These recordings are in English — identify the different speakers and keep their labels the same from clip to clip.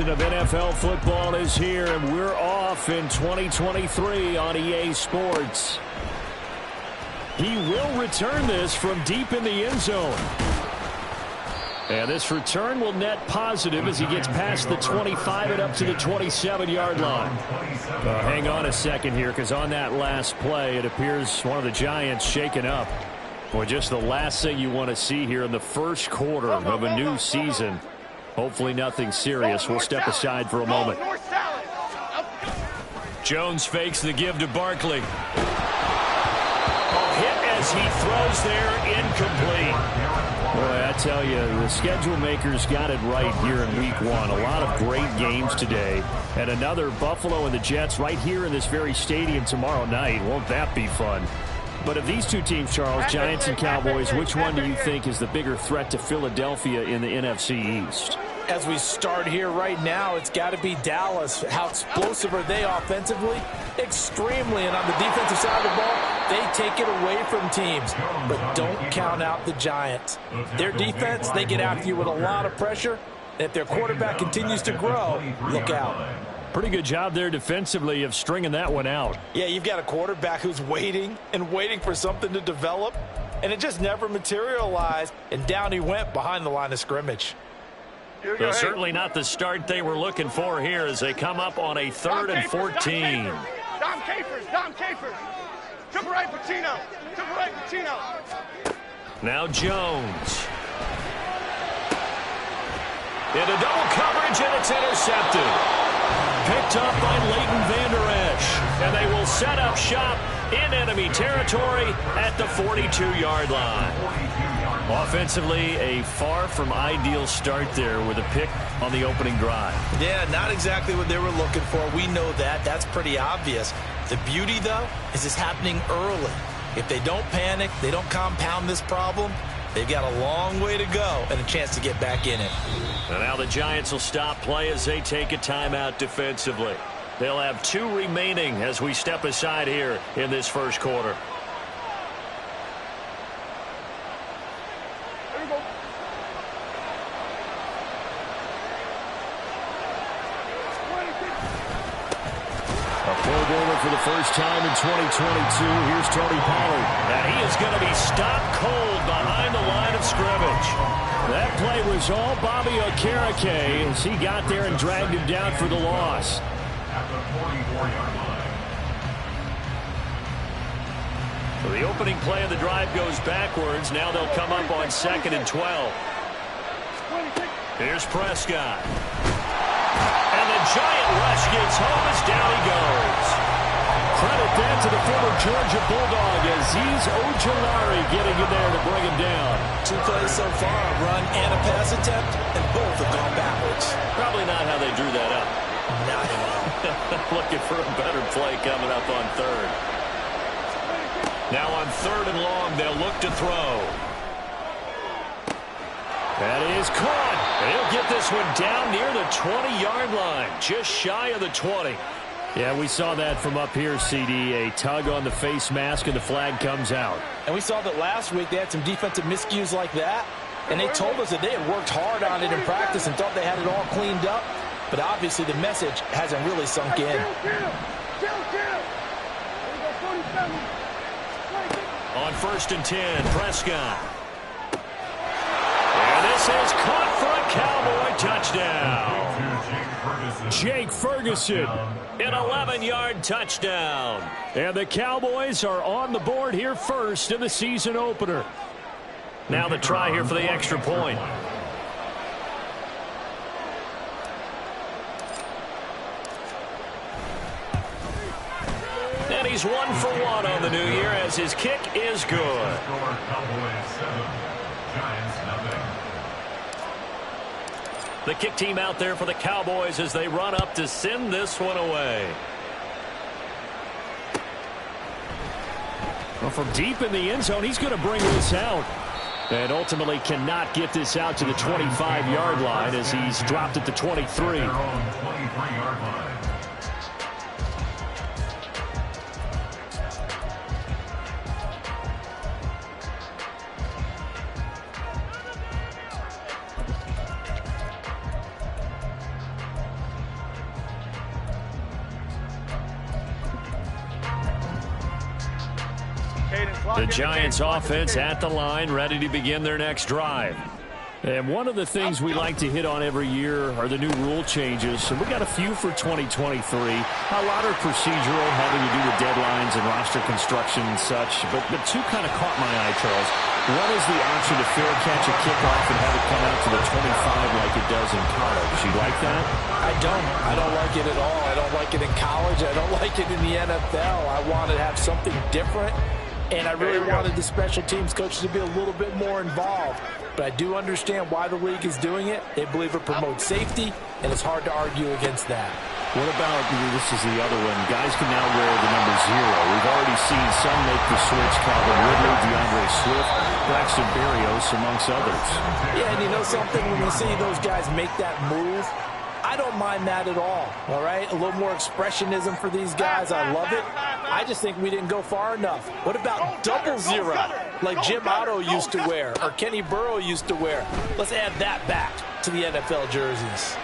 Speaker 1: season of NFL football is here, and we're off in 2023 on EA Sports. He will return this from deep in the end zone. And this return will net positive as he gets past the 25 and up to the 27-yard line. Hang on a second here, because on that last play, it appears one of the Giants shaken up. Boy, just the last thing you want to see here in the first quarter of a new season. Hopefully nothing serious. We'll step aside for a moment. Jones fakes the give to Barkley. Hit as he throws there, incomplete. Boy, I tell you, the schedule makers got it right here in week one. A lot of great games today. And another Buffalo and the Jets right here in this very stadium tomorrow night. Won't that be fun? But of these two teams, Charles, Giants and Cowboys, which one do you think is the bigger threat to Philadelphia in the NFC East?
Speaker 2: As we start here right now, it's got to be Dallas. How explosive are they offensively? Extremely. And on the defensive side of the ball, they take it away from teams. But don't count out the Giants. Their defense, they get after you with a lot of pressure. And if their quarterback continues to grow, look out.
Speaker 1: Pretty good job there defensively of stringing that one out.
Speaker 2: Yeah, you've got a quarterback who's waiting and waiting for something to develop. And it just never materialized. And down he went behind the line of scrimmage.
Speaker 1: Well, certainly not the start they were looking for here as they come up on a 3rd and 14.
Speaker 3: Dom Capers. To the right, Pacino.
Speaker 1: Now Jones. Into double coverage, and it's intercepted. Picked up by Leighton Vander Esch. And they will set up shop in enemy territory at the 42-yard line. Offensively, a far from ideal start there with a pick on the opening drive.
Speaker 2: Yeah, not exactly what they were looking for. We know that. That's pretty obvious. The beauty, though, is it's happening early. If they don't panic, they don't compound this problem, they've got a long way to go and a chance to get back in it.
Speaker 1: And now the Giants will stop play as they take a timeout defensively. They'll have 2 remaining as we step aside here in this first quarter. For the first time in 2022, here's Tony Pollard. And he is going to be stopped cold behind the line of scrimmage. That play was all Bobby Okereke as he got there and dragged him down for the loss. So the opening play of the drive goes backwards. Now they'll come up on 2nd and 12. Here's Prescott. And the giant rush gets home as down he goes. Credit then to the former Georgia Bulldog, Azeez Ojulari getting in there to bring him down.
Speaker 2: 2 plays so far, a run and a pass attempt, and both have gone backwards.
Speaker 1: Probably not how they drew that up.
Speaker 2: Not at all.
Speaker 1: Looking for a better play coming up on 3rd. Now on 3rd and long, they'll look to throw. That is caught. They'll get this one down near the 20-yard line, just shy of the 20. Yeah, we saw that from up here, CD. A tug on the face mask, and the flag comes out.
Speaker 2: And we saw that last week they had some defensive miscues like that. And they told us that they had worked hard on it in practice and thought they had it all cleaned up. But obviously the message hasn't really sunk in.
Speaker 1: On 1st and 10, Prescott. And this is caught for a Cowboy touchdown. Jake Ferguson, an 11-yard touchdown. And the Cowboys are on the board here first in the season opener. Now the try here for the extra point. And he's 1 for 1 on the new year as his kick is good. The kick team out there for the Cowboys as they run up to send this one away. Well, from deep in the end zone, he's going to bring this out. And ultimately cannot get this out to the 25-yard line as he's dropped at the 23. The Giants offense at the line, ready to begin their next drive. And one of the things we like to hit on every year are the new rule changes. And we got a few for 2023. A lot are procedural, having to do with deadlines and roster construction and such. But two kind of caught my eye, Charles. One is the option to fair catch a kickoff and have it come out to the 25 like it does in college. You like that?
Speaker 2: I don't like it at all. I don't like it in college. I don't like it in the NFL. I want to have something different. And I really wanted the special teams coaches to be a little bit more involved. But I do understand why the league is doing it. They believe it promotes safety, and it's hard to argue against that.
Speaker 1: What about, this is the other one, guys can now wear the number 0. We've already seen some make the switch, Calvin Ridley, DeAndre Swift, Braxton Berrios, amongst others.
Speaker 2: Yeah, and you know something, when you see those guys make that move, I don't mind that at all right? A little more expressionism for these guys. I love it. I just think we didn't go far enough. What about double 0, like Jim Otto used to wear or Kenny Burrow used to wear? Let's add that back to the NFL jerseys.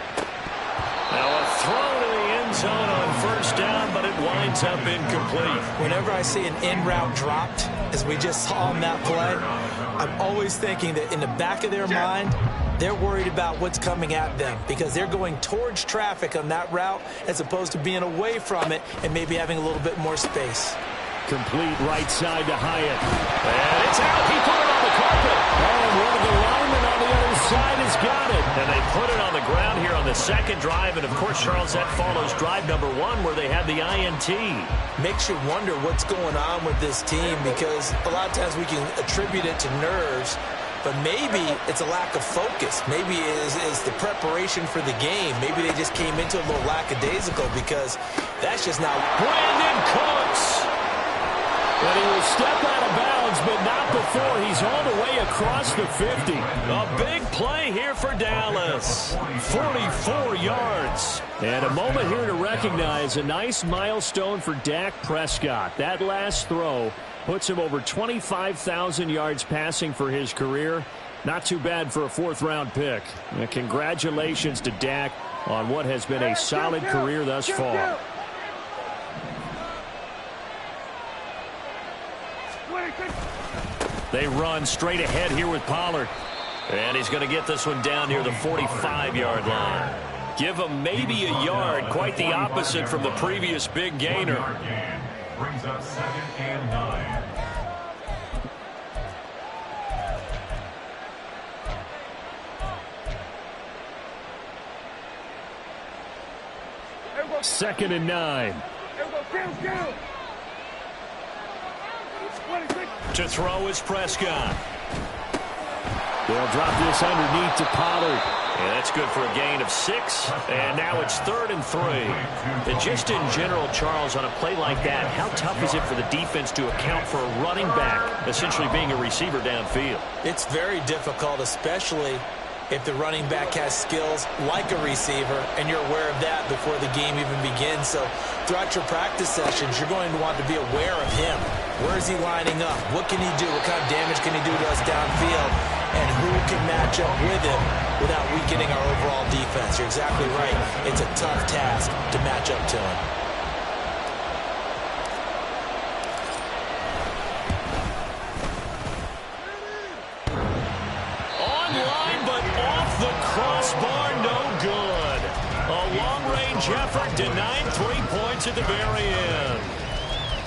Speaker 1: Now a throw to the end zone on first down, but it winds up incomplete.
Speaker 2: Whenever I see an in route dropped, as we just saw on that play, I'm always thinking that in the back of their mind, they're worried about what's coming at them because they're going towards traffic on that route as opposed to being away from it and maybe having a little bit more space.
Speaker 1: Complete right side to Hyatt. And it's out. He put it on the carpet. And one of the linemen on the other side has got it. And they put it on the ground here on the second drive. And, of course, Charles, that follows drive number 1 where they had the INT.
Speaker 2: Makes you wonder what's going on with this team because a lot of times we can attribute it to nerves. But maybe it's a lack of focus. Maybe it's the preparation for the game. Maybe they just came into a little lackadaisical because that's just not.
Speaker 1: Brandon Cooks. And he will step out of bounds, but not before he's all the way across the 50. A big play here for Dallas. 44 yards. And a moment here to recognize a nice milestone for Dak Prescott. That last throw puts him over 25,000 yards passing for his career. Not too bad for a 4th-round pick. And congratulations to Dak on what has been a solid career thus far. They run straight ahead here with Pollard. And he's going to get this one down near the 45-yard line. Give him maybe a yard. Quite the opposite from the previous big gainer. Brings up 2nd and 9. Second and 9. To throw is Prescott. They'll drop this underneath to Pollard. And that's good for a gain of 6. And now it's 3rd and 3. And just in general, Charles, on a play like that, how tough is it for the defense to account for a running back essentially being a receiver downfield?
Speaker 2: It's very difficult, especially if the running back has skills like a receiver, and you're aware of that before the game even begins. So throughout your practice sessions, you're going to want to be aware of him. Where is he lining up? What can he do? What kind of damage can he do to us downfield? And who can match up with him without weakening our overall defense? You're exactly right. It's a tough task to match up to him.
Speaker 1: Crossbar, no good. A long-range effort denied 3 points at the very end.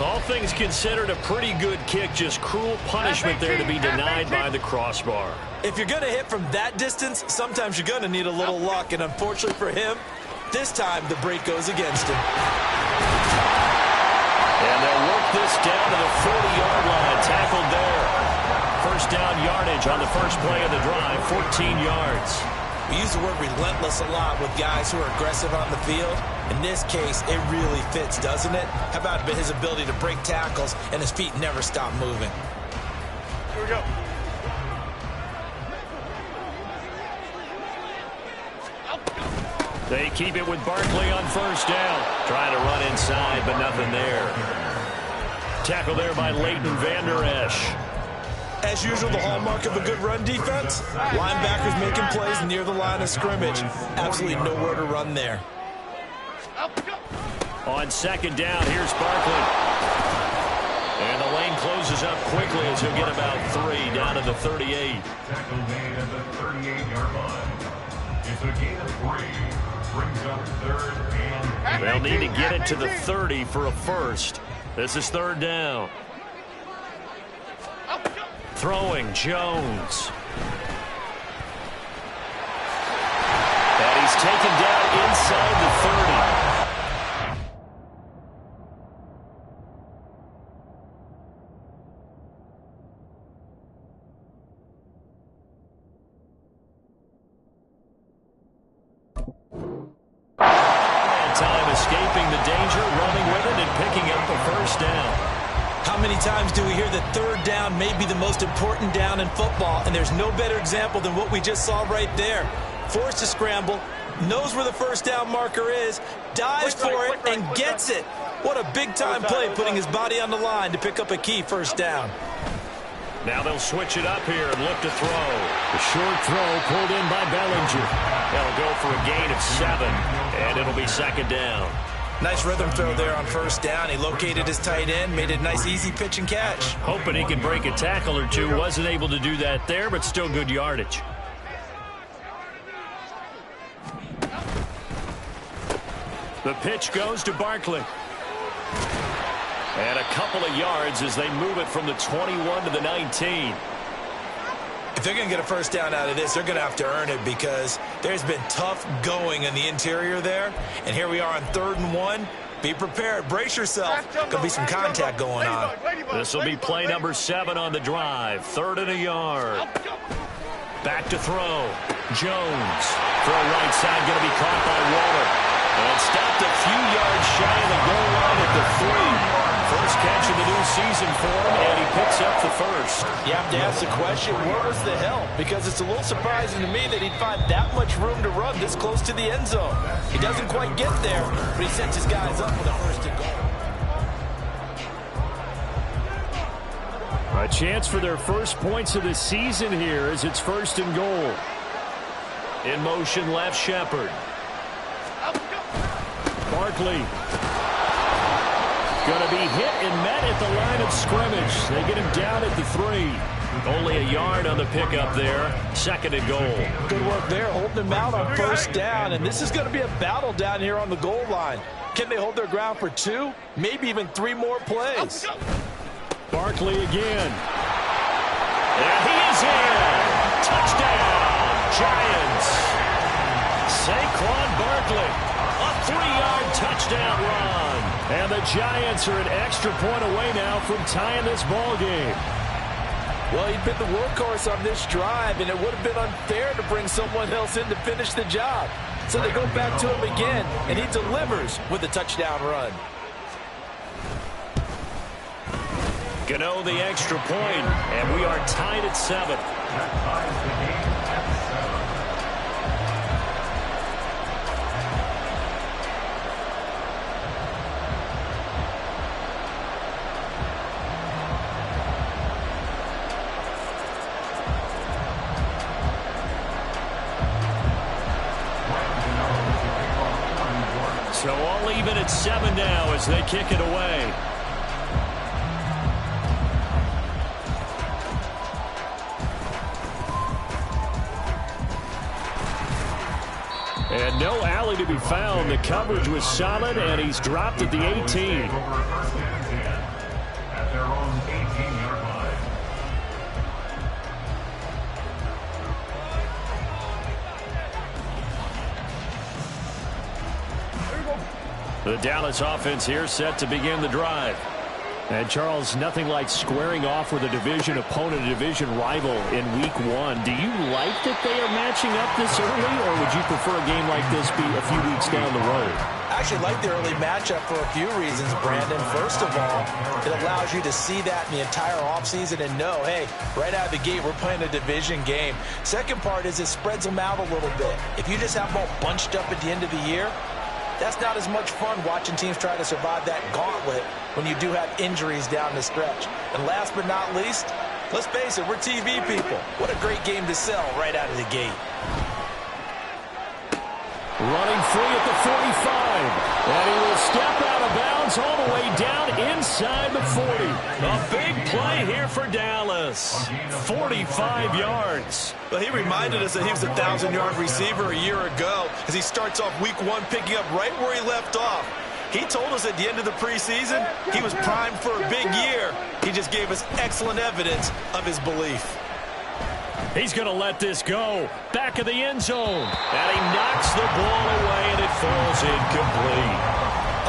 Speaker 1: All things considered, a pretty good kick. Just cruel punishment there to be denied by the crossbar.
Speaker 2: If you're going to hit from that distance, sometimes you're going to need a little luck. And unfortunately for him, this time the break goes against him.
Speaker 1: And they'll work this down to the 40-yard line. Tackled there. First down yardage on the first play of the drive, 14 yards.
Speaker 2: We use the word relentless a lot with guys who are aggressive on the field. In this case, it really fits, doesn't it? How about his ability to break tackles and his feet never stop moving?
Speaker 3: Here we go.
Speaker 1: They keep it with Barkley on first down. Trying to run inside, but nothing there. Tackle there by Leighton Vander Esch.
Speaker 2: As usual, the hallmark of a good run defense, linebackers making plays near the line of scrimmage. Absolutely nowhere to run there.
Speaker 1: On second down, here's Barkley. And the lane closes up quickly as he'll get about 3 down to the 38.
Speaker 4: Tackle made at the 38-yard line. It's a gain of 3. Brings up 3rd and...
Speaker 1: They'll need to get it to the 30 for a first. This is 3rd down. Throwing Jones. And he's taken down inside the 30. Time escaping the danger, running with it, and picking up the first down.
Speaker 2: How many times do we hear that 3rd down may be the most important down in football, and there's no better example than what we just saw right there. Forced to scramble, knows where the first down marker is, dives for it, and gets it. What a big-time play, putting his body on the line to pick up a key first down.
Speaker 1: Now they'll switch it up here and look to throw. The short throw pulled in by Bellinger. They'll go for a gain of 7, and it'll be 2nd down.
Speaker 2: Nice rhythm throw there on first down. He located his tight end, made a nice easy pitch and catch.
Speaker 1: Hoping he could break a tackle or two. Wasn't able to do that there, but still good yardage. The pitch goes to Barkley. And a couple of yards as they move it from the 21 to the 19.
Speaker 2: If they're going to get a first down out of this, they're going to have to earn it because there's been tough going in the interior there. And here we are on 3rd and 1. Be prepared. Brace yourself. Going to be some contact going on.
Speaker 1: This will be play number 7 on the drive. 3rd and a yard. Back to throw. Jones. Throw right side going to be caught by Waller. And stopped a few yards shy of the goal line at the 3. First catch of the new season for him, and he picks up the first.
Speaker 2: You have to ask the question, where was the help? Because it's a little surprising to me that he'd find that much room to run this close to the end zone. He doesn't quite get there, but he sets his guys up with a first and goal.
Speaker 1: A chance for their first points of the season here as it's 1st and goal. In motion, left Shepard. Barkley. Going to be hit and met at the line of scrimmage. They get him down at the 3. Only a yard on the pickup there. 2nd and goal.
Speaker 2: Good work there, holding him out on first down. And this is going to be a battle down here on the goal line. Can they hold their ground for 2, maybe even 3 more plays?
Speaker 1: Barkley again. And he is in. Touchdown, Giants. Saquon Barkley. A 3-yard touchdown run. And the Giants are an extra point away now from tying this ball game.
Speaker 2: Well, he'd been the workhorse on this drive, and it would have been unfair to bring someone else in to finish the job. So they go back to him again, and he delivers with a touchdown run.
Speaker 1: Gano the extra point, and we are tied at 7.
Speaker 4: That ties the game at 7.
Speaker 1: So all even at 7 now as they kick it away. And no alley to be found. The coverage was solid, and he's dropped at the 18.
Speaker 4: At their own 18-yard line.
Speaker 1: The Dallas offense here set to begin the drive. And, Charles, nothing like squaring off with a division opponent, a division rival in Week 1. Do you like that they are matching up this early, or would you prefer a game like this be a few weeks down the road?
Speaker 2: I actually like the early matchup for a few reasons, Brandon. First of all, it allows you to see that in the entire offseason and know, hey, right out of the gate, we're playing a division game. Second part is it spreads them out a little bit. If you just have them all bunched up at the end of the year, that's not as much fun watching teams try to survive that gauntlet when you do have injuries down the stretch. And last but not least, let's face it, we're TV people. What a great game to sell right out of the gate.
Speaker 1: Running free at the 45. And he will step out of bounds Downs all the way down inside the 40. A big play here for Dallas. 45 yards.
Speaker 5: Well, he reminded us that he was a 1,000-yard receiver a year ago as he starts off week 1 picking up right where he left off. He told us at the end of the preseason he was primed for a big year. He just gave us excellent evidence of his belief.
Speaker 1: He's going to let this go. Back of the end zone. And he knocks the ball away, and it falls incomplete.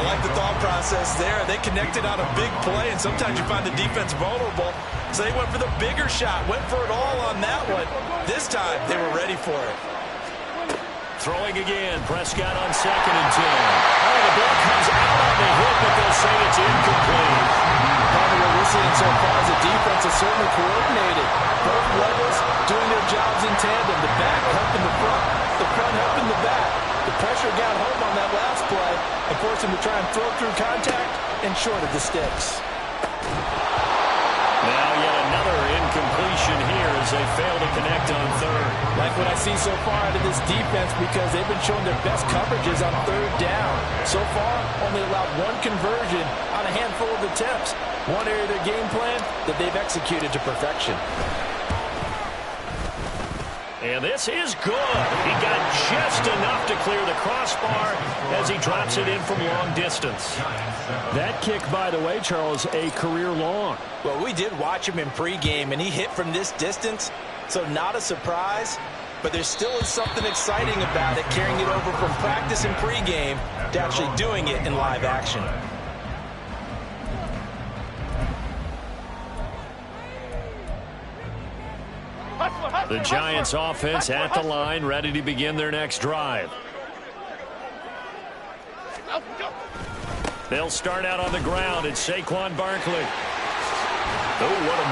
Speaker 5: I like the thought process there. They connected on a big play, and sometimes you find the defense vulnerable. So they went for the bigger shot, went for it all on that one. This time, they were ready for it.
Speaker 1: Throwing again. Prescott on 2nd and 10. Oh, the ball comes out on the hit, but they'll say it's incomplete.
Speaker 2: Probably what we're seeing so far is the defense is certainly coordinated. Both levels doing their jobs in tandem. The back helping the front helping the back. The pressure got home on that last play and forced him to try and throw through contact and short of the sticks.
Speaker 1: Now yet another incompletion here as they fail to connect on 3rd.
Speaker 2: Like what I see so far out of this defense because they've been showing their best coverages on 3rd down. So far, only allowed 1 conversion on a handful of attempts. One area of their game plan that they've executed to perfection.
Speaker 1: And this is good. He got just enough to clear the crossbar as he drops it in from long distance. That kick, by the way, Charles, a career long.
Speaker 2: Well, we did watch him in pregame, and he hit from this distance, so not a surprise. But there still is something exciting about it, carrying it over from practice and pregame to actually doing it in live action.
Speaker 1: The Giants offense at the line, ready to begin their next drive. They'll start out on the ground. It's Saquon Barkley. Oh, what a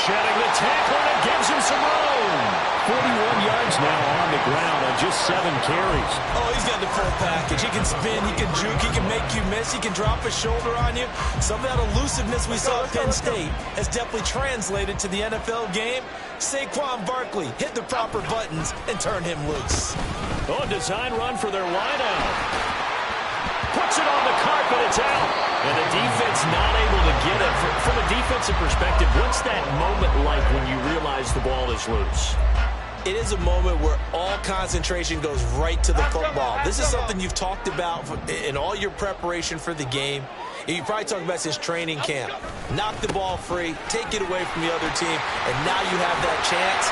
Speaker 1: shedding the tackle, and it gives him some room. 41 yards now on the ground on just 7 carries.
Speaker 5: Oh, he's got the full package. He can spin, he can juke, he can make you miss, he can drop a shoulder on you. Some of that elusiveness we saw at Penn State has definitely translated to the NFL game. Saquon Barkley hit the proper buttons and turned him loose.
Speaker 1: Oh, design run for their wideout. Puts it on the carpet, it's out. And the defense not able to get it. From a defensive perspective, what's that moment like when you realize the ball is loose?
Speaker 2: It is a moment where all concentration goes right to the football. This is something you've talked about in all your preparation for the game. You probably talked about since training camp. Knock the ball free, take it away from the other team, and now you have that chance.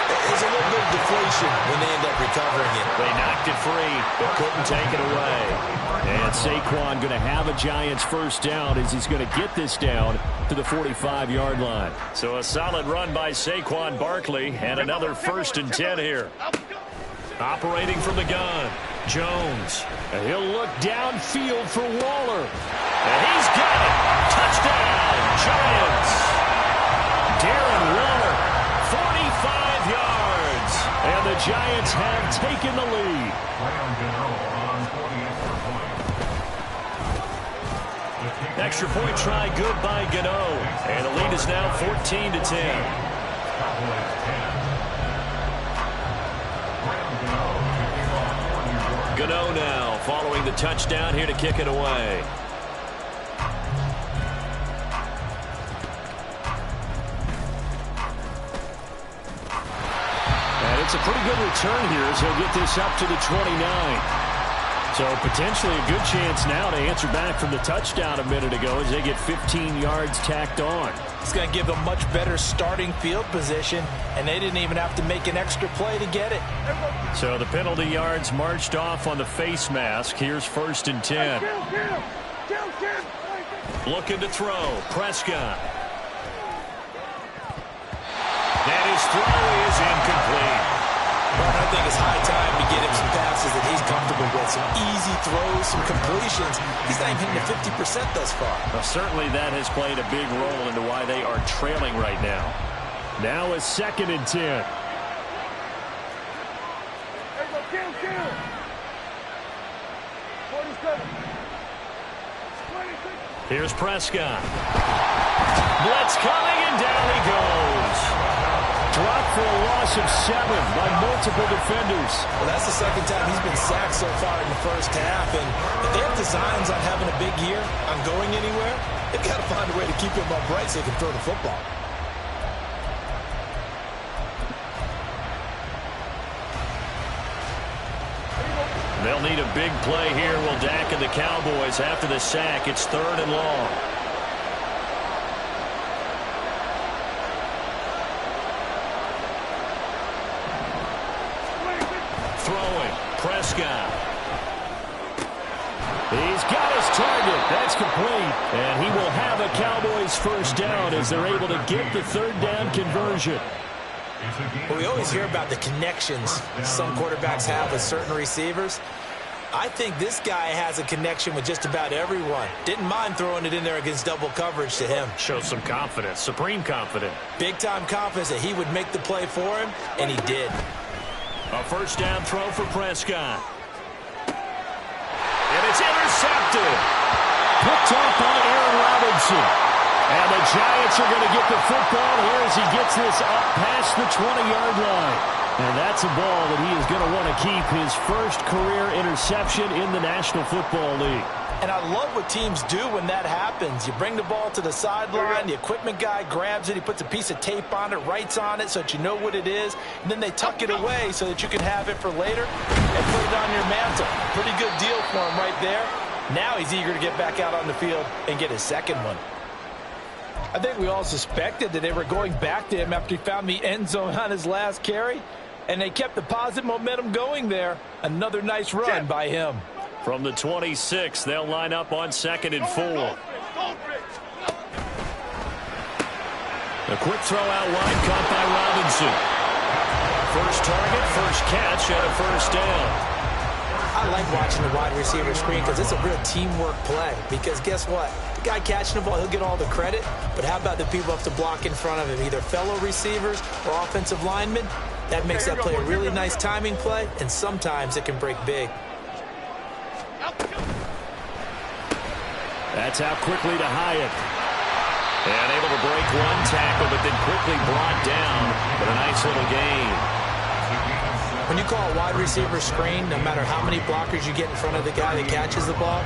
Speaker 2: There's a little bit of deflation when they end up recovering it.
Speaker 1: They knocked it free, but couldn't take it away. And Saquon going to have a Giants first down as he's going to get this down to the 45-yard line. So a solid run by Saquon Barkley and another 1st and 10 here. Operating from the gun, Jones. And he'll look downfield for Waller. And he's got it. Touchdown, Giants. Darren Waller, 45 yards. And the Giants have taken the lead. Extra point try good by Gano. And the lead is now 14-10. Gano now following the touchdown here to kick it away. And it's a pretty good return here as he'll get this up to the 29. So potentially a good chance now to answer back from the touchdown a minute ago as they get 15 yards tacked on.
Speaker 2: It's going to give them much better starting field position, and they didn't even have to make an extra play to get it.
Speaker 1: So the penalty yards marched off on the face mask. Here's 1st and 10. Looking to throw. Prescott. And his throw is incomplete.
Speaker 2: Well, I think it's high time to get him some passes that he's comfortable with. Some easy throws, some completions. He's not even hitting the 50% thus far.
Speaker 1: Well, certainly that has played a big role into why they are trailing right now. Now is 2nd and 10. Here's Prescott. Blitz coming, and down he goes. dropped for a loss of 7 by multiple defenders.
Speaker 5: Well, that's the second time he's been sacked so far in the first half. And if they have designs on having a big year, on going anywhere, they've got to find a way to keep him upright so they can throw the football.
Speaker 1: They'll need a big play here. Will Dak and the Cowboys after the sack. It's 3rd and long. Throwing. Prescott. He's got his target. That's complete. And he will have a Cowboys first down as they're able to get the 3rd down conversion.
Speaker 5: Well, we always hear about the connections some quarterbacks have with certain receivers. I think this guy has a connection with just about everyone. Didn't mind throwing it in there against double coverage to him.
Speaker 1: Shows some confidence, supreme confidence.
Speaker 5: Big-time confidence that he would make the play for him, and he did.
Speaker 1: A first down throw for Prescott. And it's intercepted. Picked off by Aaron Robinson. And the Giants are going to get the football here as he gets this up past the 20-yard line. And that's a ball that he is going to want to keep, his first career interception in the National Football League.
Speaker 5: And I love what teams do when that happens. You bring the ball to the sideline, the equipment guy grabs it, he puts a piece of tape on it, writes on it so that you know what it is, and then they tuck it away so that you can have it for later and put it on your mantle. Pretty good deal for him right there. Now he's eager to get back out on the field and get his second one. I think we all suspected that they were going back to him after he found the end zone on his last carry, and they kept the positive momentum going there. Another nice run by him.
Speaker 1: From the 26, they'll line up on 2nd and 4. A quick throw out wide caught by Robinson. First target, first catch, and a first down.
Speaker 5: I like watching the wide receiver screen because it's a real teamwork play. Because guess what? The guy catching the ball, he'll get all the credit. But how about the people who have to block in front of him, either fellow receivers or offensive linemen? That makes that play a really nice timing play, and sometimes it can break big.
Speaker 1: That's out quickly to Hyatt. And able to break one tackle, but then quickly brought down. But a nice little gain.
Speaker 5: When you call a wide receiver screen, no matter how many blockers you get in front of the guy that catches the ball,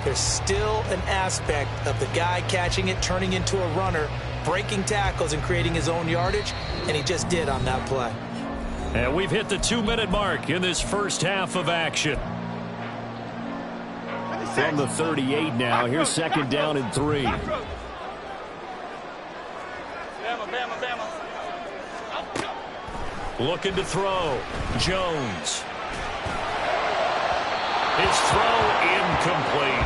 Speaker 5: there's still an aspect of the guy catching it, turning into a runner, breaking tackles and creating his own yardage, and he just did on that play.
Speaker 1: And we've hit the 2-minute mark in this first half of action. From the 38 now, here's 2nd down and 3. Looking to throw. Jones. His throw incomplete.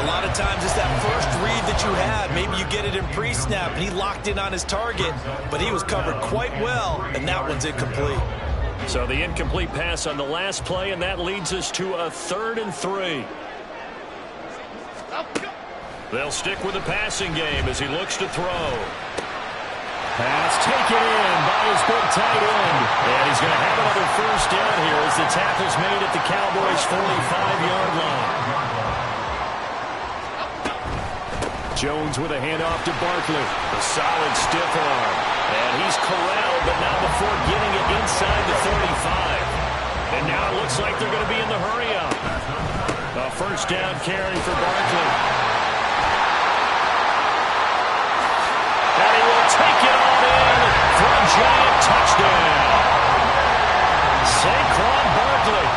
Speaker 5: A lot of times it's that first read that you had. Maybe you get it in pre-snap, and he locked in on his target, but he was covered quite well, and that one's incomplete.
Speaker 1: So the incomplete pass on the last play, and that leads us to a 3rd and 3. They'll stick with the passing game as he looks to throw. Pass taken in by his big tight end. And he's going to have another first down here as the tackle's made at the Cowboys' 45-yard line. Jones with a handoff to Barkley. A solid stiff arm. And he's corralled, but not before getting it inside the 35. And now it looks like they're going to be in the hurry-up. A first down carry for Barkley. And he will take it on in for a giant touchdown. Saquon Barkley,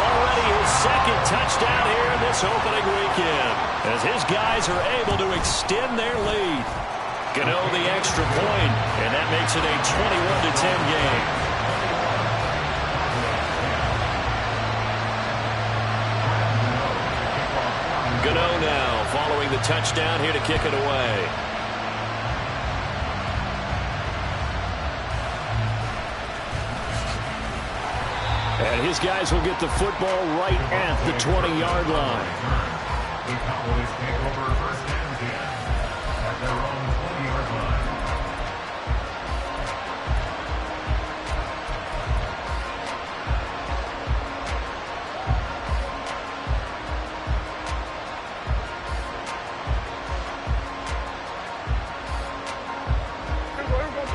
Speaker 1: already his 2nd touchdown here in this opening weekend, as his guys are able to extend their lead. Gano the extra point, and that makes it a 21-10 game. Gano now following the touchdown here to kick it away. And his guys will get the football right at the 20-yard line.
Speaker 4: The Cowboys take over first and 10 at their own 20-yard line.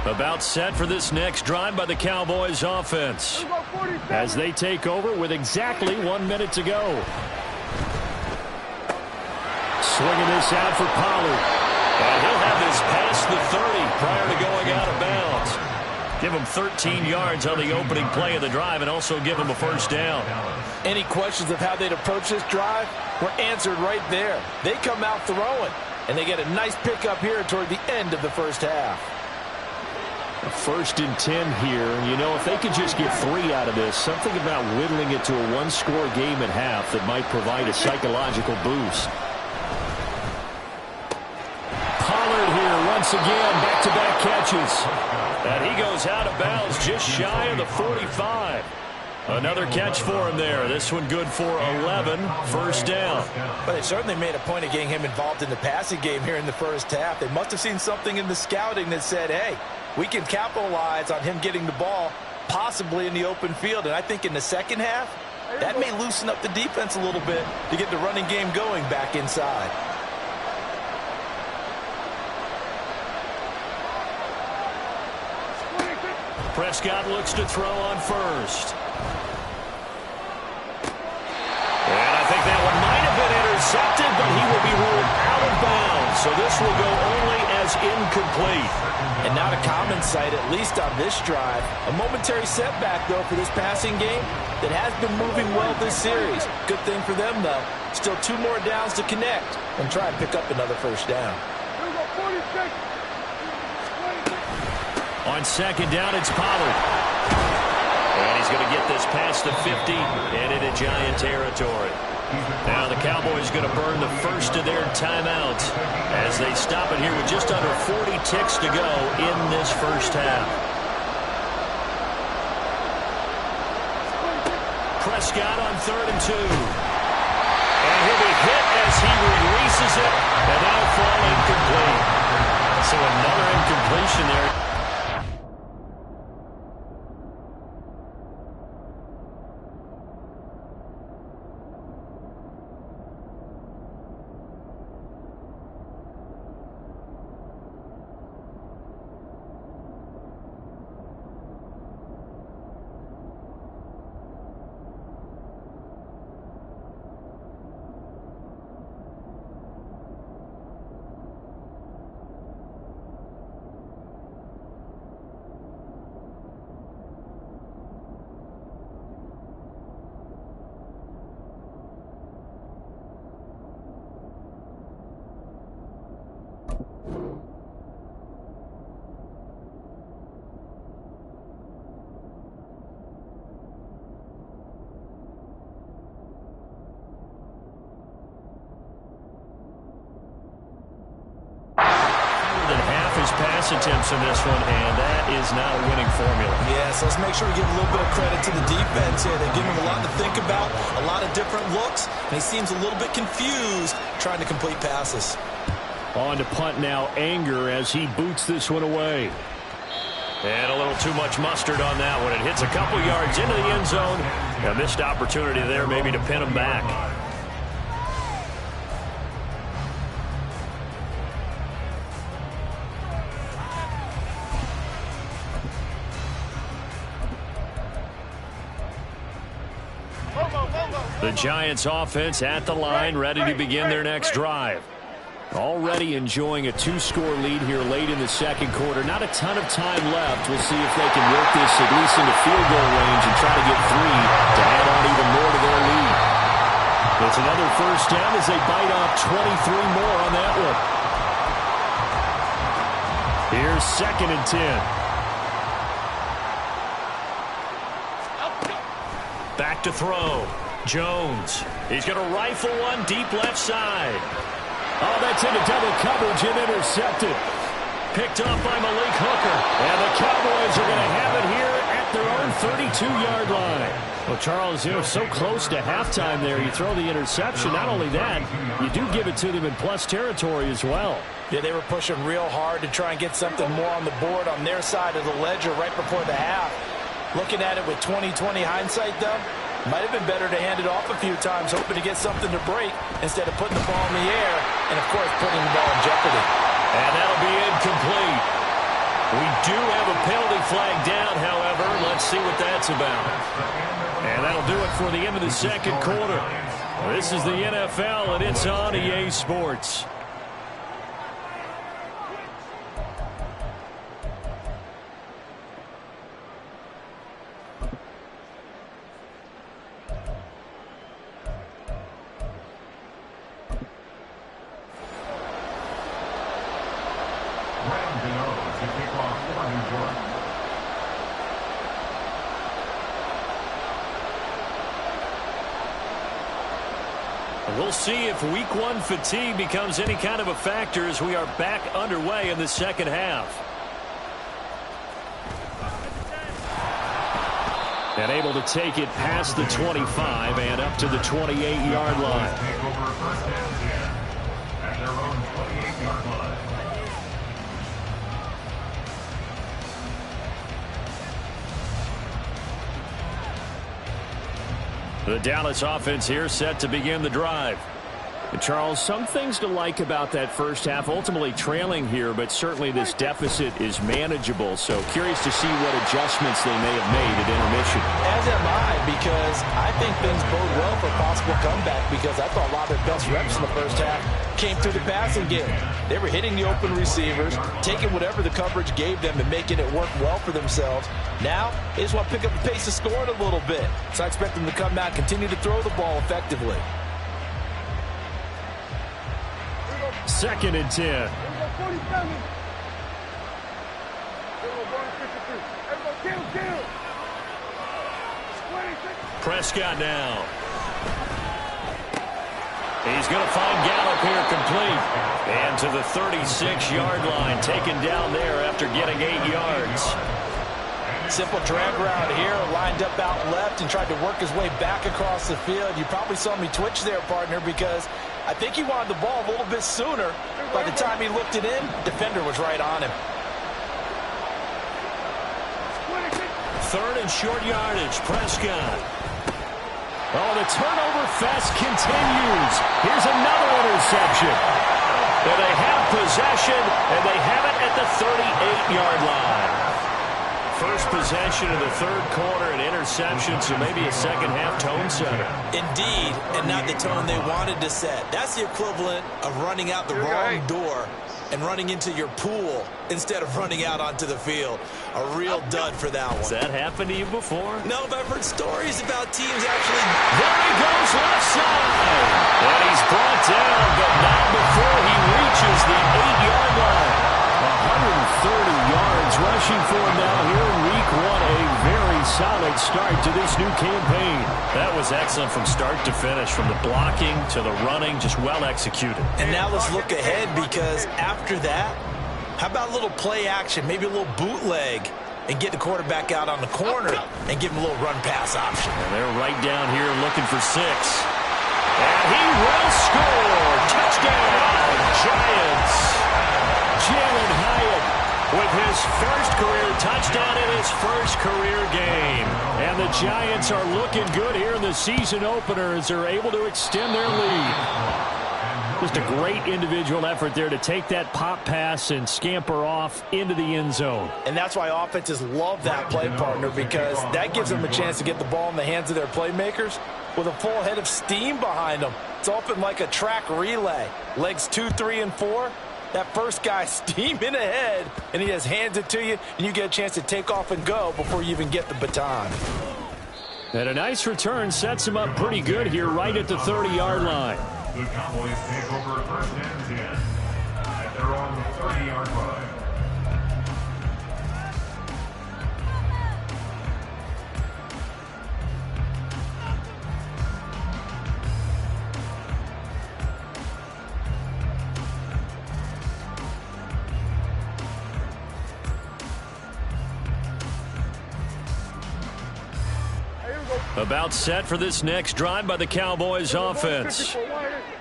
Speaker 1: About set for this next drive by the Cowboys offense as they take over with exactly 1 minute to go. Swinging this out for Pollard. And he'll have this past the 30 prior to going out of bounds. Give him 13 yards on the opening play of the drive and also give him a first down.
Speaker 2: Any questions of how they'd approach this drive were answered right there. They come out throwing, and they get a nice pickup here toward the end of the first half.
Speaker 1: A 1st and 10 here. You know, if they could just get 3 out of this, something about whittling it to a 1-score game at half that might provide a psychological boost. Pollard here once again, back-to-back catches. And he goes out of bounds just shy of the 45. Another catch for him there. This one good for 11, first down.
Speaker 2: But they certainly made a point of getting him involved in the passing game here in the first half. They must have seen something in the scouting that said, hey, we can capitalize on him getting the ball possibly in the open field. And I think in the second half, that may loosen up the defense a little bit to get the running game going back inside.
Speaker 1: Prescott looks to throw on first. And I think that one might have been intercepted, but he will be ruled out of bounds. So this will go only as incomplete.
Speaker 2: And not a common sight, at least on this drive. A momentary setback, though, for this passing game that has been moving well this series. Good thing for them, though. Still 2 more downs to connect and try and pick up another first down.
Speaker 1: On second down, it's Pollard. And he's going to get this past the 50 and into Giant territory. Now the Cowboys going to burn the first of their timeouts as they stop it here with just under 40 ticks to go in this first half. Prescott on 3rd and 2. And he'll be hit as he releases it, and that'll fall incomplete. So another incompletion there. Pass attempts in this one, and that is not a winning formula.
Speaker 5: Yes, let's make sure we give a little bit of credit to the defense here. They give him a lot to think about, a lot of different looks, and he seems a little bit confused trying to complete passes.
Speaker 1: On to punt now, Anger as he boots this one away. And a little too much mustard on that one. It hits a couple yards into the end zone. A missed opportunity there maybe to pin him back. The Giants offense at the line, ready to begin their next drive. Already enjoying a 2-score lead here late in the second quarter. Not a ton of time left. We'll see if they can work this at least into field goal range and try to get 3 to add on even more to their lead. It's another first down as they bite off 23 more on that one. Here's 2nd and 10. Back to throw. Jones. He's going to rifle one deep left side. Oh, that's into double coverage and intercepted. Picked off by Malik Hooker. And the Cowboys are going to have it here at their own 32-yard line. Well, Charles, so close to halftime there. You throw the interception. Not only that, you do give it to them in plus territory as well.
Speaker 2: Yeah, they were pushing real hard to try and get something more on the board on their side of the ledger right before the half. Looking at it with 20/20 hindsight, though, might have been better to hand it off a few times, hoping to get something to break instead of putting the ball in the air and, of course, putting the ball in jeopardy.
Speaker 1: And that'll be incomplete. We do have a penalty flag down, however. Let's see what that's about. And that'll do it for the end of the second quarter. This is the NFL, and it's on EA Sports. We'll see if week one fatigue becomes any kind of a factor as we are back underway in the second half. And able to take it past the 25 and up to the 28-yard line.
Speaker 4: At their own 28-yard line.
Speaker 1: The Dallas offense here set to begin the drive. And Charles, some things to like about that first half. Ultimately trailing here, but certainly this deficit is manageable. So curious to see what adjustments they may have made at intermission.
Speaker 2: As am I, because I think things bode well for a possible comeback, because I thought a lot of their best reps in the first half came through the passing game. They were hitting the open receivers, taking whatever the coverage gave them and making it work well for themselves. Now, they just want to pick up the pace of scoring a little bit. So I expect them to come out and continue to throw the ball effectively.
Speaker 1: 2nd and 10. Prescott now. He's going to find Gallup here complete. And to the 36-yard line, taken down there after getting 8 yards.
Speaker 2: Simple drag route here, lined up out left and tried to work his way back across the field. You probably saw me twitch there, partner, because I think he wanted the ball a little bit sooner. By the time he looked it in, defender was right on him.
Speaker 1: 3rd and short yardage, Prescott. Oh, the turnover fest continues. Here's another interception. And they have possession, and they have it at the 38-yard line. First possession of the third quarter, an interception, so maybe a second-half tone setter.
Speaker 5: Indeed, and not the tone they wanted to set. That's the equivalent of running out the wrong door and running into your pool instead of running out onto the field. A real dud for that one.
Speaker 1: Has that happened to you before?
Speaker 5: No, but I've heard stories about teams actually.
Speaker 1: There he goes, left side. And he's brought down, but not before he reaches the 8-yard line. 130 yards rushing for him now here in week one. A very solid start to this new campaign. That was excellent from start to finish, from the blocking to the running, just well executed.
Speaker 5: And now let's look ahead, because after that, how about a little play action, maybe a little bootleg, and get the quarterback out on the corner and give him a little run-pass option.
Speaker 1: And they're right down here looking for 6. And he will score. Touchdown, Giants. Jalen Hyatt with his first career touchdown in his first career game. And the Giants are looking good here in the season opener as they're able to extend their lead. Just a great individual effort there to take that pop pass and scamper off into the end zone.
Speaker 2: And that's why offenses love that play, partner, because that gives them a chance to get the ball in the hands of their playmakers with a full head of steam behind them. It's often like a track relay. Legs 2, 3, and 4. That first guy steaming ahead, and he just hands it to you, and you get a chance to take off and go before you even get the baton.
Speaker 1: And a nice return sets him up pretty good here right at the 30-yard line.
Speaker 4: The Cowboys take over 1st and 10 at their own 30-yard line.
Speaker 1: About set for this next drive by the Cowboys offense.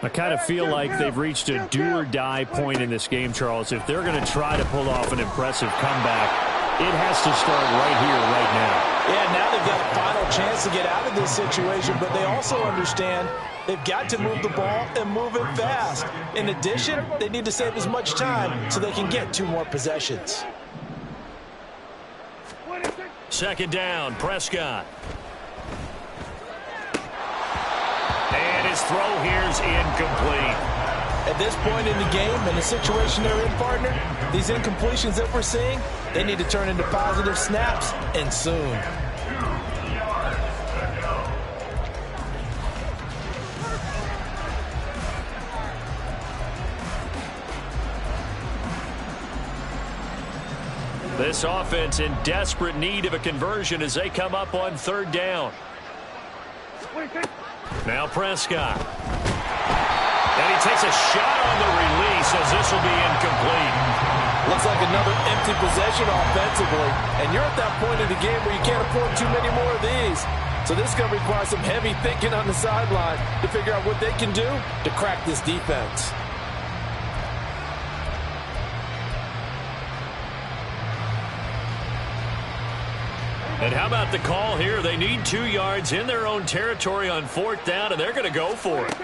Speaker 1: I kind of feel like they've reached a do-or-die point in this game, Charles. If they're going to try to pull off an impressive comeback, it has to start right here, right now.
Speaker 2: Yeah, now they've got a final chance to get out of this situation, but they also understand they've got to move the ball and move it fast. In addition, they need to save as much time so they can get 2 more possessions.
Speaker 1: Second down, Prescott. And his throw here's incomplete.
Speaker 2: At this point in the game, in the situation they're in, partner, these incompletions that we're seeing, they need to turn into positive snaps, and soon.
Speaker 1: This offense in desperate need of a conversion as they come up on third down. Now Prescott. And he takes a shot on the release as this will be incomplete.
Speaker 2: Looks like another empty possession offensively. And you're at that point in the game where you can't afford too many more of these. So this is going to require some heavy thinking on the sideline to figure out what they can do to crack this defense.
Speaker 1: And how about the call here? They need 2 yards in their own territory on fourth down, and they're going to go for it.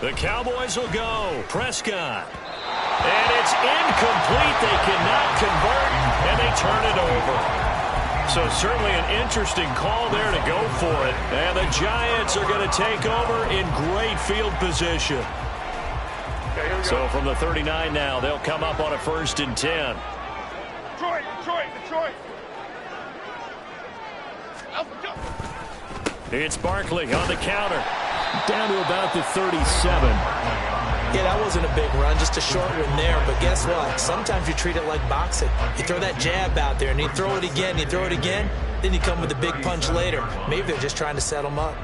Speaker 1: The Cowboys will go. Prescott. And it's incomplete. They cannot convert, and they turn it over. So certainly an interesting call there to go for it. And the Giants are going to take over in great field position. So from the 39 now, they'll come up on a 1st and 10.
Speaker 3: Detroit.
Speaker 1: It's Barkley on the counter. Down to about the 37.
Speaker 2: Yeah, that wasn't a big run, just a short one there. But guess what? Sometimes you treat it like boxing. You throw that jab out there, and you throw it again, then you come with a big punch later. Maybe they're just trying to set them up.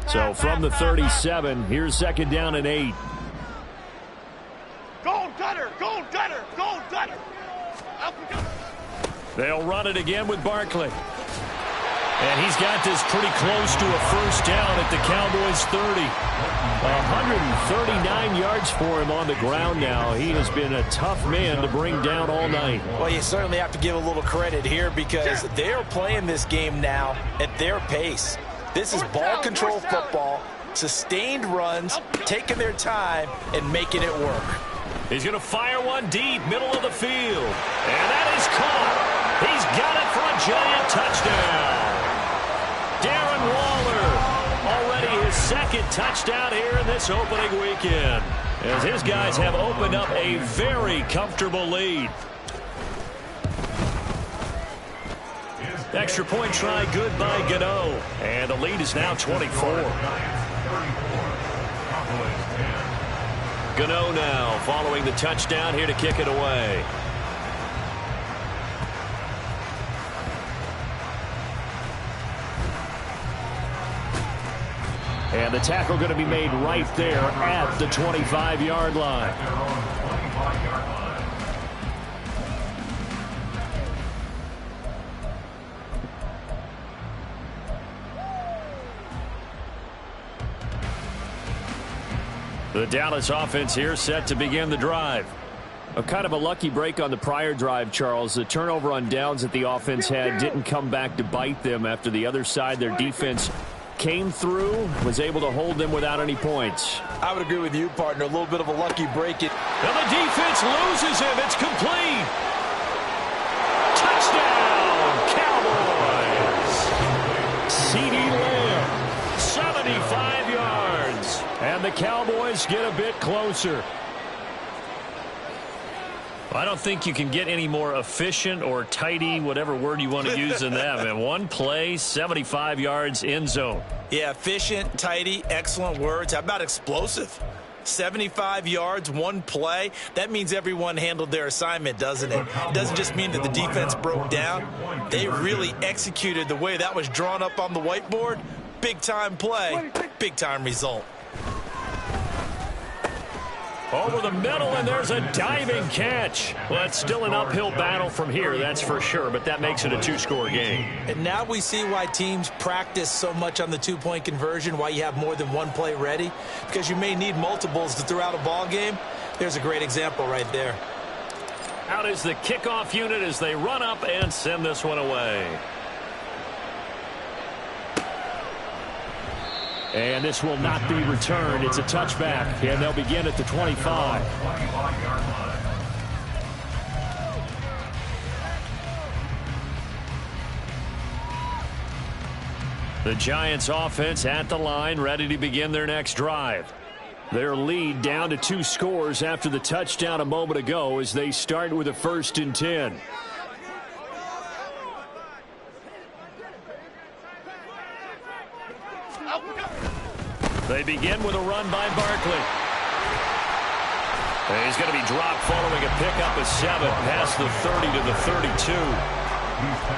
Speaker 1: So from the 37, here's 2nd down and 8.
Speaker 3: Gold gutter.
Speaker 1: They'll run it again with Barkley. And he's got this pretty close to a 1st down at the Cowboys' 30. 139 yards for him on the ground now. He has been a tough man to bring down all night.
Speaker 2: Well, you certainly have to give a little credit here because they're playing this game now at their pace. This is ball control football, sustained runs, taking their time, and making it work.
Speaker 1: He's going to fire one deep, middle of the field. And that is caught. He's got it for a giant touchdown. Darren Waller, already his 2nd touchdown here in this opening weekend, as his guys have opened up a very comfortable lead. Extra point try good by Gano. And the lead is now 24. Gano now following the touchdown here to kick it away. And the tackle going to be made right there at the 25-yard line. The Dallas offense here set to begin the drive. A kind of a lucky break on the prior drive, Charles. The turnover on downs that the offense had didn't come back to bite them after the other side. Their defense came through, was able to hold them without any points.
Speaker 2: I would agree with you, partner. A little bit of a lucky break.
Speaker 1: And the defense loses him. It's complete. Touchdown, Cowboys. CeeDee Lamb, 75 yards. And the Cowboys get a bit closer. I don't think you can get any more efficient or tidy, whatever word you want to use in that. And one play, 75 yards, end zone.
Speaker 2: Yeah, efficient, tidy, excellent words. How about explosive? 75 yards, one play. That means everyone handled their assignment, doesn't it? It doesn't just mean that the defense broke down. They really executed the way that was drawn up on the whiteboard. Big-time play, big-time result.
Speaker 1: Over the middle, and there's a diving catch. Well, it's still an uphill battle from here, that's for sure, but that makes it a 2-score game.
Speaker 2: And now we see why teams practice so much on the 2-point conversion, why you have more than one play ready, because you may need multiples to throw out a ball game. There's a great example right there.
Speaker 1: Out is the kickoff unit as they run up and send this one away. And this will not be returned. It's a touchback, and they'll begin at the 25. The Giants offense at the line, ready to begin their next drive. Their lead down to 2 scores after the touchdown a moment ago as they start with a 1st and 10. They begin with a run by Barkley. And he's going to be dropped following a pickup of 7 past the 30 to the 32.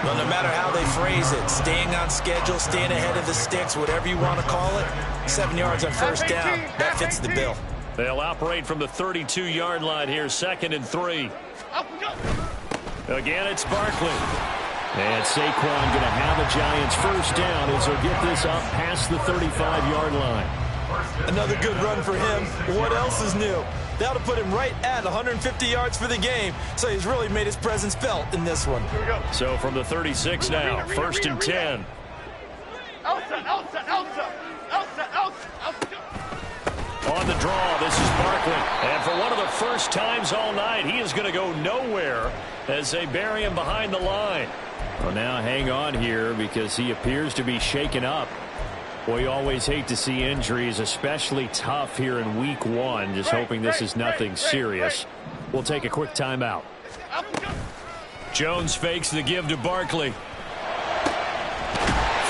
Speaker 5: Well, no matter how they phrase it, staying on schedule, staying ahead of the sticks, whatever you want to call it, 7 yards on 1st down, that fits the bill.
Speaker 1: They'll operate from the 32-yard line here, 2nd and 3. Again, it's Barkley. And Saquon going to have a Giants 1st down as they'll get this up past the 35-yard line.
Speaker 5: Another good run for him. What else is new? That'll put him right at 150 yards for the game, so he's really made his presence felt in this one.
Speaker 1: So from the 36 now, 1st and 10. On the draw, this is Barkley. And for one of the first times all night, he is going to go nowhere as they bury him behind the line. Well, now hang on here because he appears to be shaken up. Well, you always hate to see injuries, especially tough here in week 1. Just hoping this is nothing serious. We'll take a quick timeout. Jones fakes the give to Barkley.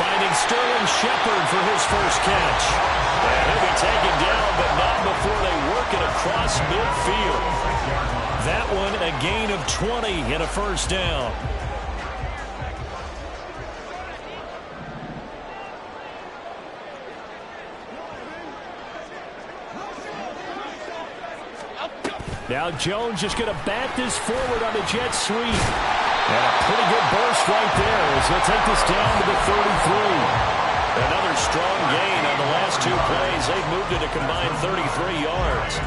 Speaker 1: Finding Sterling Shepard for his first catch. And he'll be taken down, but not before they work it across midfield. That one a gain of 20 and a 1st down. Now Jones just going to bat this forward on the jet sweep. And a pretty good burst right there as he'll take this down to the 33. Another strong gain on the last 2 plays. They've moved it a combined 33 yards.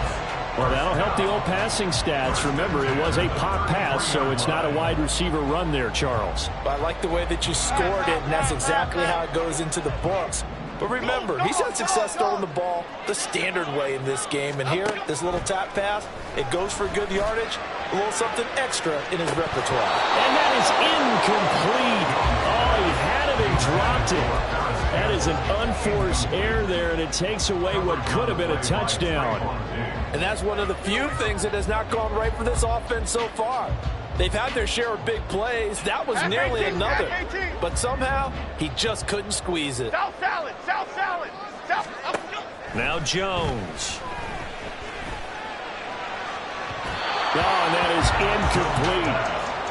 Speaker 1: Well, that'll help the old passing stats. Remember, it was a pop pass, so it's not a wide receiver run there, Charles.
Speaker 2: I like the way that you scored it, and that's exactly how it goes into the books. But remember, he's had success throwing the ball the standard way in this game. And here, this little tap pass, it goes for good yardage, a little something extra in his repertoire.
Speaker 1: And that is incomplete. Oh, he had it and dropped it. That is an unforced error there, and it takes away what could have been a touchdown.
Speaker 2: And that's one of the few things that has not gone right for this offense so far. They've had their share of big plays. That was nearly another. But somehow, he just couldn't squeeze it.
Speaker 3: South salad, south salad, south.
Speaker 1: Now Jones. Oh, and that is incomplete.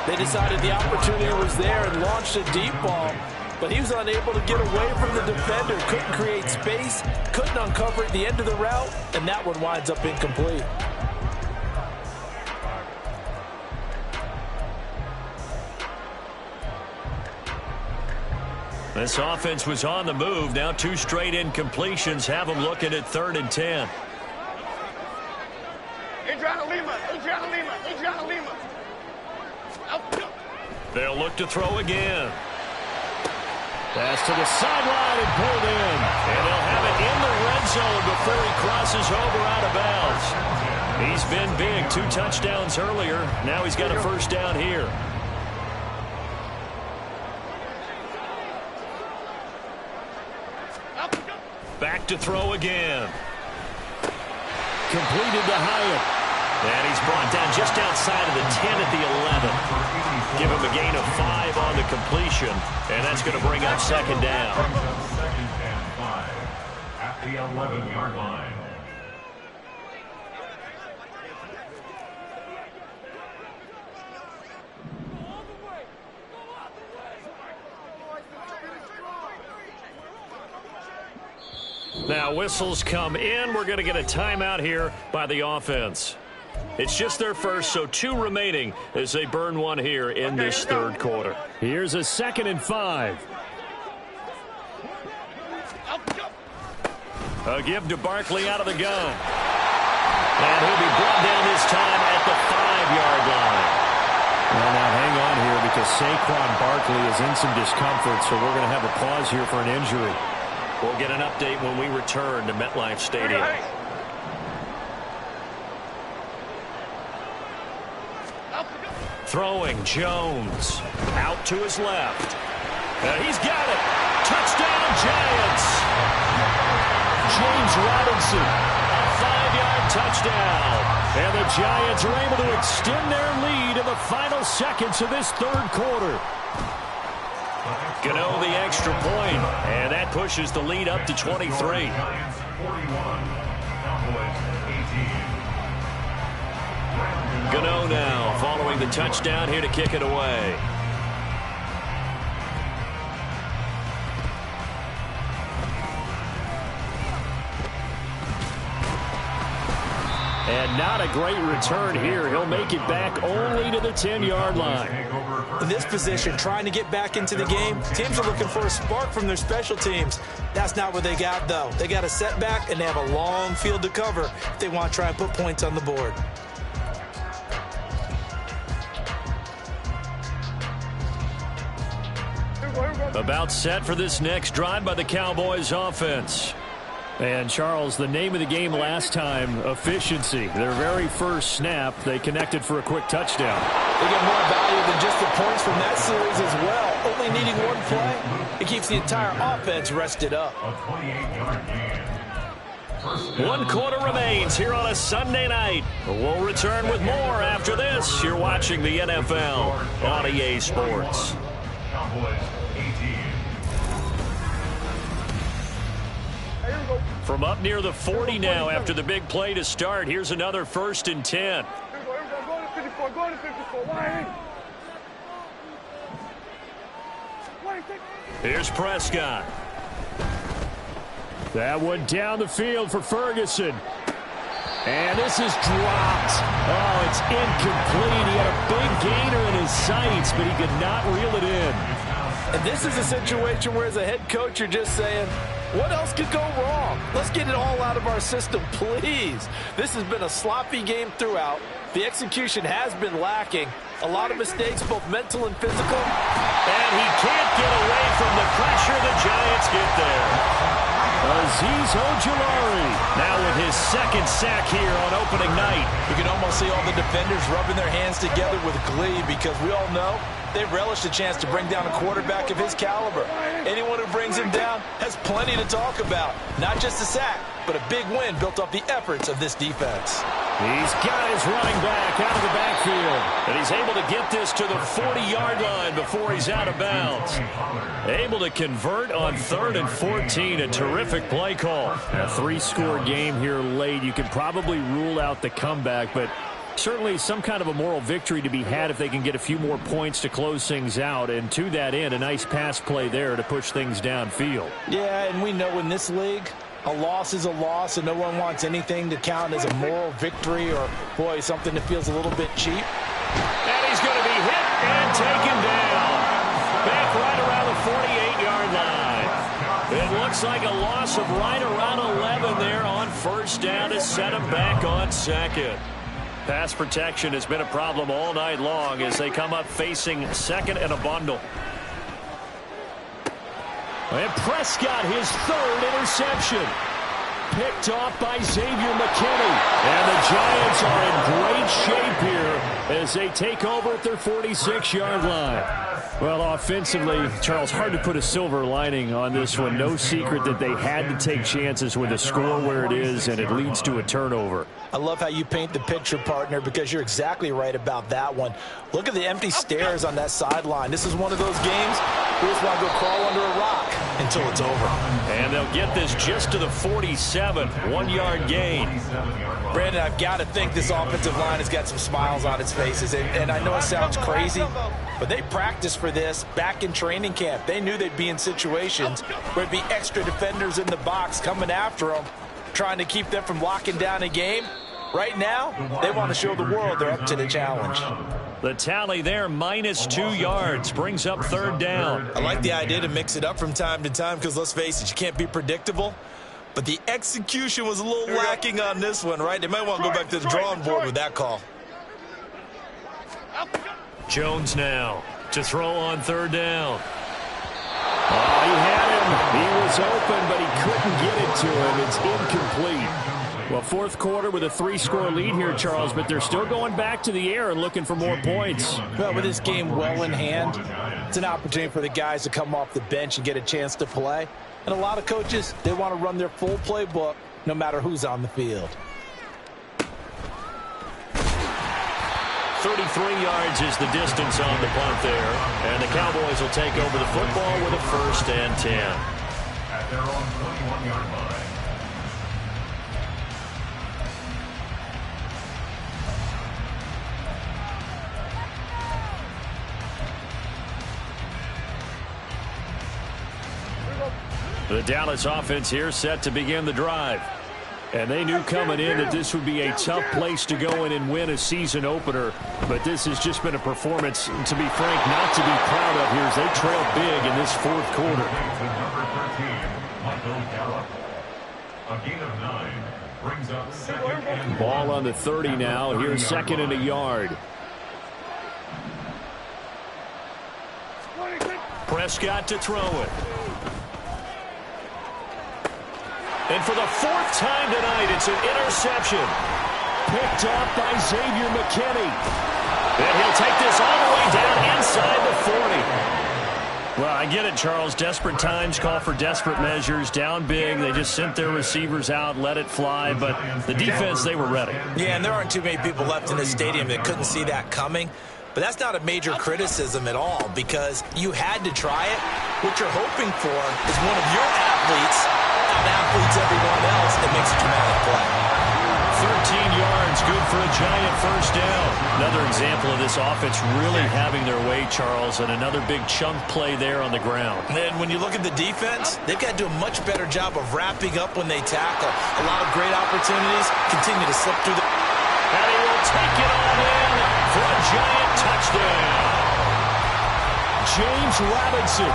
Speaker 2: They decided the opportunity was there and launched a deep ball. But he was unable to get away from the defender. Couldn't create space. Couldn't uncover at the end of the route. And that one winds up incomplete.
Speaker 1: This offense was on the move. Now 2 straight incompletions have them looking at 3rd and 10.
Speaker 3: Adriana Lima.
Speaker 1: They'll look to throw again. Pass to the sideline and pulled in. And they'll have it in the red zone before he crosses over out of bounds. He's been big. 2 touchdowns earlier. Now he's got a 1st down here. Back to throw again. Completed to Hyatt. And he's brought down just outside of the 10 at the 11. Give him a gain of 5 on the completion. And that's going to bring up 2nd down.
Speaker 4: 2nd and 5 at the 11-yard line.
Speaker 1: Now whistles come in. We're going to get a timeout here by the offense. It's just their first, so 2 remaining as they burn one here in this 3rd quarter. Here's a 2nd and 5. A give to Barkley out of the gun. And he'll be brought down this time at the 5-yard line. Well, now hang on here because Saquon Barkley is in some discomfort, so we're going to have a pause here for an injury. We'll get an update when we return to MetLife Stadium. Throwing Jones out to his left. He's got it. Touchdown, Giants. James Robinson, a 5-yard touchdown. And the Giants are able to extend their lead in the final seconds of this third quarter. Gano the extra point, and that pushes the lead up to 23.
Speaker 4: Giants 41, Cowboys 18.
Speaker 1: Gano now following the touchdown here to kick it away. And not a great return here. He'll make it back only to the 10-yard line.
Speaker 5: In this position, trying to get back into the game, teams are looking for a spark from their special teams. That's not what they got, though. They got a setback, and they have a long field to cover if they want to try and put points on the board.
Speaker 1: About set for this next drive by the Cowboys offense. And, Charles, the name of the game last time, efficiency. Their very first snap, they connected for a quick touchdown.
Speaker 2: They get more value than just the points from that series as well. Only needing one play, it keeps the entire offense rested up.
Speaker 4: A 28-yard gain.
Speaker 1: 1 quarter remains here on a Sunday night. We'll return with more after this. You're watching the NFL on EA Sports.
Speaker 4: Cowboys 18.
Speaker 1: From up near the 40 now after the big play to start. Here's another 1st and 10.
Speaker 3: Go to 54. Go to 54. Why?
Speaker 1: Here's Prescott. That one down the field for Ferguson. And this is dropped. Oh, it's incomplete. He had a big gainer in his sights, but he could not reel it in.
Speaker 2: And this is a situation where as a head coach you're just saying, what else could go wrong? Let's get it all out of our system, please. This has been a sloppy game throughout. The execution has been lacking. A lot of mistakes, both mental and physical.
Speaker 1: And he can't get away from the pressure. The Giants get there. Azeez Ojulari now with his 2nd sack here on opening night.
Speaker 2: You can almost see all the defenders rubbing their hands together with glee because we all know they relish the chance to bring down a quarterback of his caliber. Anyone who brings him down has plenty to talk about. Not just a sack, but a big win built off the efforts of this defense.
Speaker 1: He's got his running back out of the backfield. And he's able to get this to the 40-yard line before he's out of bounds. Able to convert on 3rd and 14. A terrific play call. A 3-score game here late. You can probably rule out the comeback, but certainly some kind of a moral victory to be had if they can get a few more points to close things out. And to that end, a nice pass play there to push things downfield.
Speaker 2: Yeah, and we know in this league, a loss is a loss, and no one wants anything to count as a moral victory or, boy, something that feels a little bit cheap.
Speaker 1: And he's going to be hit and taken down. Back right around the 48-yard line. It looks like a loss of right around 11 there on 1st down to set him back on 2nd. Pass protection has been a problem all night long as they come up facing 2nd and a bundle. And Prescott, his 3rd interception. Picked off by Xavier McKinney. And the Giants are in great shape here as they take over at their 46-yard line. Well, offensively, Charles, hard to put a silver lining on this one. No secret that they had to take chances with the score where it is, and it leads to a turnover.
Speaker 2: I love how you paint the picture, partner, because you're exactly right about that one. Look at the empty stares on that sideline. This is one of those games we just want to go crawl under a rock until it's over.
Speaker 1: And they'll get this just to the 47, 1-yard gain.
Speaker 2: Brandon, I've got to think this offensive line has got some smiles on its faces. And I know it sounds crazy, but they practiced for this back in training camp. They knew they'd be in situations where there'd be extra defenders in the box coming after them, trying to keep them from locking down a game. Right now, they want to show the world they're up to the challenge.
Speaker 1: The tally there, -2 yards, brings up 3rd down.
Speaker 5: I like the idea to mix it up from time to time because, let's face it, you can't be predictable. But the execution was a little lacking on this one, right? They might want to go back to the drawing board with that call.
Speaker 1: Jones now to throw on 3rd down. Oh, he had him. He was open, but he couldn't get it to him. It's incomplete. Well, fourth quarter with a 3-score lead here, Charles, but they're still going back to the air and looking for more points.
Speaker 2: Well, with this game well in hand, it's an opportunity for the guys to come off the bench and get a chance to play. And a lot of coaches, they want to run their full playbook no matter who's on the field.
Speaker 1: 33 yards is the distance on the punt there. And the Cowboys will take over the football with a 1st and 10.
Speaker 4: At their own 21-yard line.
Speaker 1: The Dallas offense here set to begin the drive. And they knew coming in that this would be a tough place to go in and win a season opener. But this has just been a performance, to be frank, not to be proud of here as they trail big in this fourth quarter.
Speaker 4: A gain of 9 brings up 2nd and
Speaker 1: Ball on the 30 now. Here's 2nd and a yard. Prescott to throw it. And for the 4th time tonight, it's an interception. Picked up by Xavier McKinney. And he'll take this all the way down inside the 40. Well, I get it, Charles. Desperate times call for desperate measures. Down big. They just sent their receivers out, let it fly. But the defense, they were ready.
Speaker 5: Yeah, and there aren't too many people left in the stadium that couldn't see that coming. But that's not a major criticism at all because you had to try it. What you're hoping for is one of your athletes out-athletes everyone else that makes a dramatic play.
Speaker 1: 13 yards, good for a Giant 1st down. Another example of this offense really having their way, Charles, and another big chunk play there on the ground.
Speaker 5: And when you look at the defense, they've got to do a much better job of wrapping up when they tackle. A lot of great opportunities continue to slip through the...
Speaker 1: And he will take it all in for a Giant touchdown. James Robinson.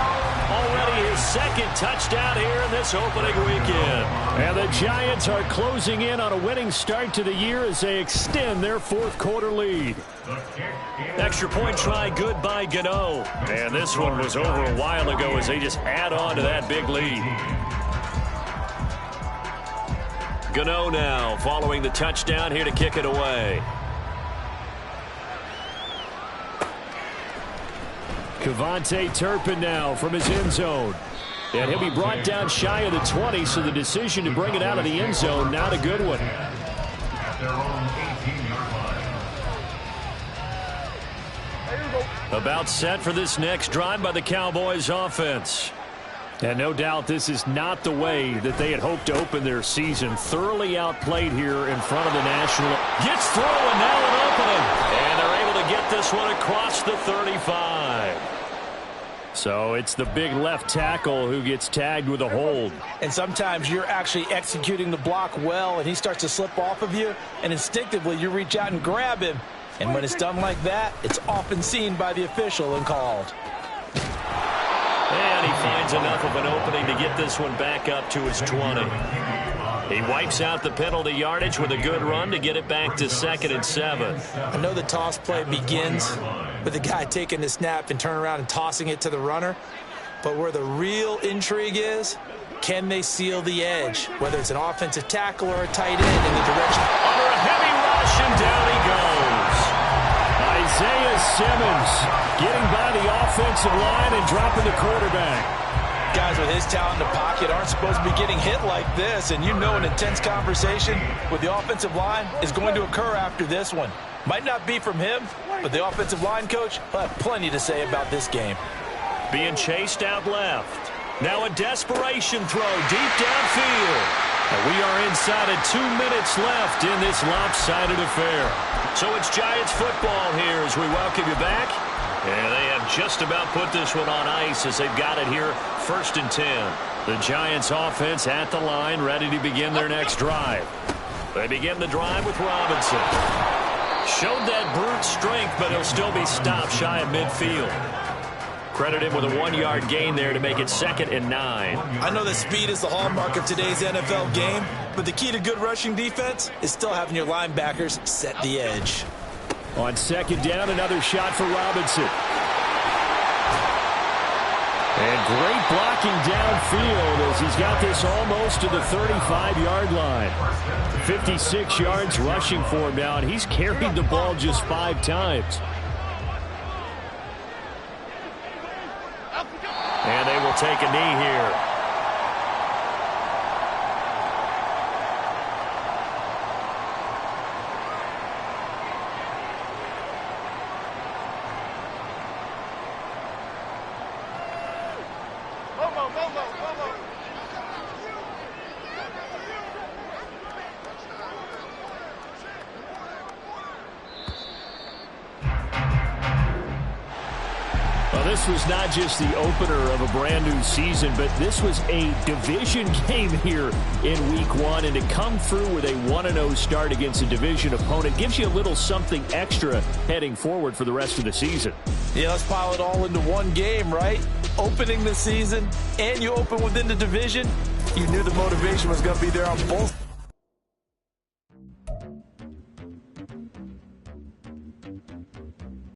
Speaker 1: Already his 2nd touchdown here in this opening weekend. And the Giants are closing in on a winning start to the year as they extend their fourth quarter lead. Extra point try good by Gano. And this one was over a while ago as they just add on to that big lead. Gano now following the touchdown here to kick it away. Kevontae Turpin now from his end zone. And he'll be brought down shy of the 20, so the decision to bring it out of the end zone, not a good one.
Speaker 4: At their own 18-yard line.
Speaker 1: About set for this next drive by the Cowboys offense. And no doubt this is not the way that they had hoped to open their season. Thoroughly outplayed here in front of the National. Gets through and now an opening. And they're able to get this one across the 35. So it's the big left tackle who gets tagged with a hold.
Speaker 2: And sometimes you're actually executing the block well, and he starts to slip off of you, and instinctively you reach out and grab him. And when it's done like that, it's often seen by the official and called.
Speaker 1: And he finds enough of an opening to get this one back up to his 20. He wipes out the penalty yardage with a good run to get it back to 2nd and 7.
Speaker 2: I know the toss play begins with the guy taking the snap and turning around and tossing it to the runner. But where the real intrigue is, can they seal the edge? Whether it's an offensive tackle or a tight end in the direction.
Speaker 1: Under a heavy rush, and down he goes. Isaiah Simmons getting by the offensive line and dropping the quarterback.
Speaker 2: Guys with his talent in the pocket aren't supposed to be getting hit like this, and you know an intense conversation with the offensive line is going to occur after this one. Might not be from him, but the offensive line coach will have plenty to say about this game.
Speaker 1: Being chased out left. Now a desperation throw deep downfield. And we are inside of 2 minutes left in this lopsided affair. So it's Giants football here as we welcome you back. And they have just about put this one on ice as they've got it here, 1st and 10. The Giants offense at the line, ready to begin their next drive. They begin the drive with Robinson. Showed that brute strength, but he'll still be stopped shy of midfield. Credit him with a 1-yard gain there to make it 2nd and 9.
Speaker 5: I know that speed is the hallmark of today's NFL game, but the key to good rushing defense is still having your linebackers set the edge.
Speaker 1: On 2nd down, another shot for Robinson. And great blocking downfield as he's got this almost to the 35-yard line. 56 yards rushing for him now, and he's carried the ball just 5 times. And they will take a knee here. This was not just the opener of a brand new season, but this was a division game here in week 1, and to come through with a 1-0 start against a division opponent gives you a little something extra heading forward for the rest of the season.
Speaker 2: Yeah, let's pile it all into one game, right? Opening the season, and you open within the division. You knew the motivation was going to be there on both